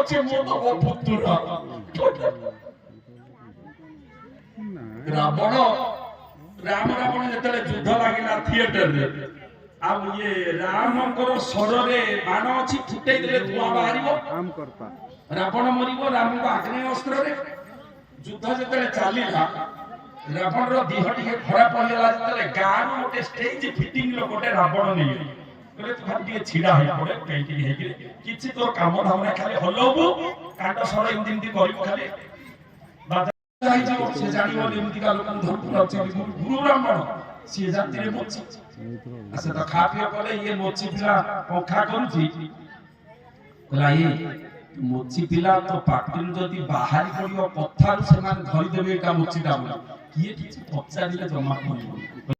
ଅଛି ମୁଁ ତ ମୋ ପୁତ୍ର ରାବଣ ରାମ ରାବଣ ଯେତେବେଳେ ଯୁଦ୍ଧ ଲାଗିଲା ଥିଏଟରରେ ଆଉ ଇଏ ରାମଙ୍କର ଶରରେ ବାଣ ଅଛି ଫୁଟେଇ ଦେଲେ ଧୂଆଁ ବାହାରିବ ରାବଣ ମରିବ ରାମଙ୍କ ଆଗ୍ନେୟ ଅସ୍ତ୍ରରେ ଯୁଦ୍ଧ ଯେତେବେଳେ ଚାଲିଲା ରାବଣର ଦେହ ଟିକେ ଖରାପ ହେଇଗଲା ଯେତେବେଳେ ଗାଁରୁ ଗୋଟେ ଷ୍ଟେଜ ଫିଟିଂ ର ଗୋଟେ ରାବଣ ନେଇଗଲେ କହିଲେ ତୁ ଖାଲି ଟିକେ ଛିଡା ହେଇ ପଡେ କାହିଁକି ହେଇକି କିଛି ତୋର କାମ ଧାମ ନାହିଁ ଖାଲି ହଲଉବୁ କାଣ୍ଡ ସର ଏମିତି ଏମିତି କରିବୁ ଖାଲି ସେ ଜାଣିବ ଏମିତିକା ଲୋକଙ୍କୁ ଧରିକି ଅଛନ୍ତି ଗୁରୁ ବ୍ରାହ୍ମଣ ସିଏ ଜାତିରେ ମୋଚି ସେ ତ ଖା ପିଅ କଲେ ଇଏ ମୋଚି ପିଲା ପଙ୍ଖା କରୁଛି କହିଲା ଇଏ ମୋଚି ପିଲା ତ ପାଟିରୁ ଯଦି ବାହାରି ପଡିବ କଥାରୁ ସେମାନେ ଧରିଦେବେ ଏଇଟା ମୋଚିଟା କିଏ କିଛି ପଚାରିଲେ ଜମା କହିବ